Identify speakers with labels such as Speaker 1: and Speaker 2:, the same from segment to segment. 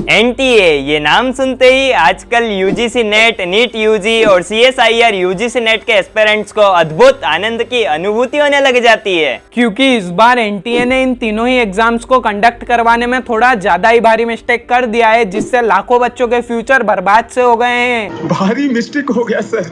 Speaker 1: NTA, ये नाम सुनते ही आजकल यूजीसी नेट, नीट यूजी और सीएसआईआर यूजीसी नेट के एस्पिरेंट्स को अद्भुत आनंद की अनुभूति होने लग जाती है,
Speaker 2: क्योंकि इस बार एनटीए ने इन तीनों ही एग्जाम्स को कंडक्ट करवाने में थोड़ा ज्यादा ही भारी मिस्टेक कर दिया है, जिससे लाखों बच्चों के फ्यूचर बर्बाद से हो गए हैं।
Speaker 3: भारी मिस्टेक हो गया सर।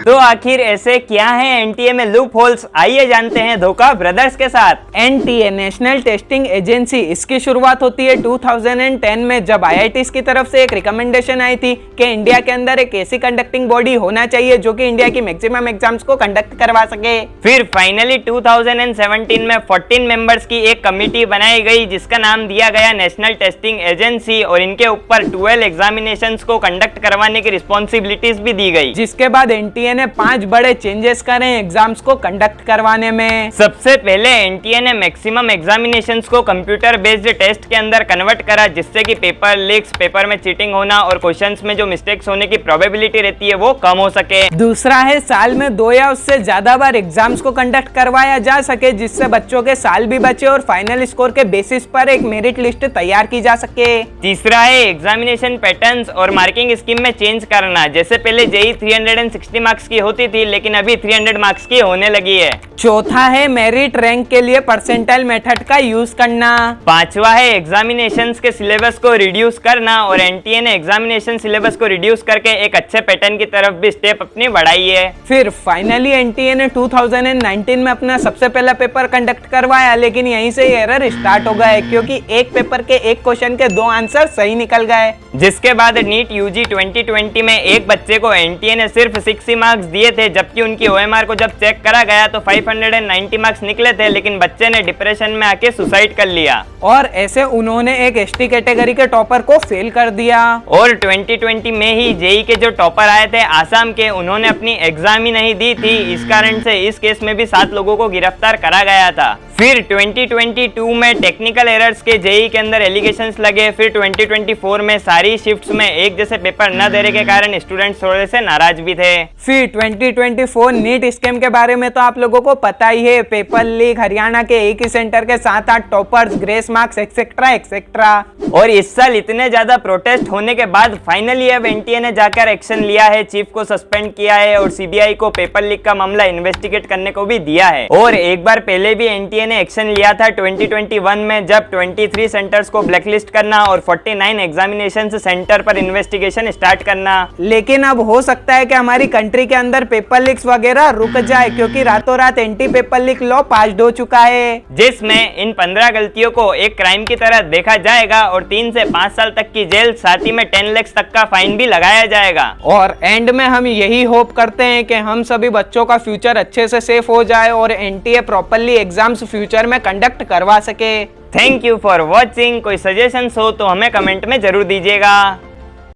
Speaker 1: तो आखिर ऐसे क्या है एनटीए में लूप होल्स, आइए जानते हैं धोखा ब्रदर्स के साथ।
Speaker 2: एनटीए नेशनल टेस्टिंग एजेंसी, इसकी शुरुआत होती है 2010 में, जब आईआईटीज की तरफ से एक रिकमेंडेशन आई थी कि इंडिया के अंदर एक ऐसी कंडक्टिंग बॉडी होना चाहिए जो कि इंडिया की मैक्सिमम एग्जाम्स को कंडक्ट करवा सके।
Speaker 1: फिर फाइनली 2017 में 14 मेंबर्स की एक कमेटी बनाई गई जिसका नाम दिया गया नेशनल टेस्टिंग एजेंसी, और इनके ऊपर 12 एग्जामिनेशंस को कंडक्ट करवाने की रिस्पॉन्सिबिलिटीज भी दी गई।
Speaker 2: जिसके बाद एनटीए ने 5 बड़े चेंजेस करे एग्जाम्स को कंडक्ट करवाने में।
Speaker 1: सबसे पहले एनटीए ने मैक्सिमम एग्जामिनेशंस को कंप्यूटर बेस्ड टेस्ट के अंदर कन्वर्ट करा, जिससे कि पेपर लीक्स, पेपर में चीटिंग होना और क्वेश्चंस में जो मिस्टेक्स होने की प्रोबेबिलिटी रहती है वो कम हो सके।
Speaker 2: दूसरा है साल में 2 या उससे ज्यादा बार एग्जाम्स को कंडक्ट करवाया जा सके, जिससे बच्चों के साल भी बचे और फाइनल स्कोर के बेसिस पर एक मेरिट लिस्ट तैयार की जा सके।
Speaker 1: तीसरा है एग्जामिनेशन पैटर्न्स और मार्किंग स्कीम में चेंज करना, जैसे पहले जेई 360 मार्क्स की होती थी लेकिन अभी 300 मार्क्स की होने लगी है।
Speaker 2: चौथा है मेरिट रैंक के लिए परसेंटाइल मेथड का यूज करना।
Speaker 1: पांचवा है एग्जामिनेशंस के सिलेबस को रिड्यूस करना, और एनटीए ने एग्जामिनेशन सिलेबस को रिड्यूस करके एक अच्छे पैटर्न की तरफ भी स्टेप अपनी बढ़ाई है।
Speaker 2: फिर फाइनली एनटीए ने 2019 में अपना सबसे पहला पेपर कंडक्ट करवाया, लेकिन यहीं से एरर स्टार्ट हो गया है, क्योंकि एक पेपर के एक क्वेश्चन के 2 आंसर सही निकल गए।
Speaker 1: जिसके बाद नीट यूजी 2020 में एक बच्चे को एनटीए ने सिर्फ 60 मार्क्स दिए थे, जबकि उनकी ओएमआर को जब चेक करा गया तो 590 मार्क्स निकले थे, लेकिन बच्चे ने डिप्रेशन में आके सुसाइड कर लिया।
Speaker 2: और ऐसे उन्होंने एक एसटी कैटेगरी के टॉपर को फेल कर दिया।
Speaker 1: और 2020 में ही जेई के जो टॉपर आए थे आसाम के, उन्होंने अपनी एग्जाम ही नहीं दी थी, इस कारण से इस केस में भी 7 लोगों को गिरफ्तार करा गया था। फिर 2022 में टेक्निकल एरर्स के जेई के अंदर एलिगेशंस लगे। फिर 2024 में सारी शिफ्ट्स में एक जैसे पेपर न देने के कारण स्टूडेंट्स थोड़े से नाराज भी थे।
Speaker 2: फिर 2024 नीट स्कैम के बारे में तो आप लोगों को पता ही है, पेपर लीक, हरियाणा के एक ही सेंटर के 7-8 toppers, grace marks etcetera etcetera.
Speaker 1: और इस साल इतने ज्यादा प्रोटेस्ट होने के बाद फाइनली अब एनटीए ने जाकर एक्शन लिया है, चीफ को सस्पेंड किया है और सीबीआई को पेपर लीक का मामला इन्वेस्टिगेट करने को भी दिया है। और एक बार पहले भी एनटीए ने एक्शन लिया था 2021 में, जब 23 सेंटर्स को ब्लैकलिस्ट करना और 49 एग्जामिनेशन सेंटर पर इन्वेस्टिगेशन स्टार्ट करना।
Speaker 2: लेकिन अब हो सकता है कि हमारी कंट्री के अंदर पेपर लीक्स वगैरह रुक जाए, क्योंकि रातों रात एंटी पेपर लीक लॉ पास हो चुका है,
Speaker 1: जिसमें इन 15 गलतियों को एक क्राइम की तरह देखा जाएगा और 3 से 5 साल तक की जेल, साथ ही में 10 लाख तक का फाइन भी लगाया जाएगा।
Speaker 2: और एंड में हम यही होप करते हैं कि हम सभी बच्चों का फ्यूचर अच्छे से सेफ हो जाए और एनटीए प्रॉपरली एग्जाम्स फ्यूचर में कंडक्ट करवा सके।
Speaker 1: Thank you for watching. कोई सजेशंस हो तो हमें कमेंट में जरूर दीजिएगा।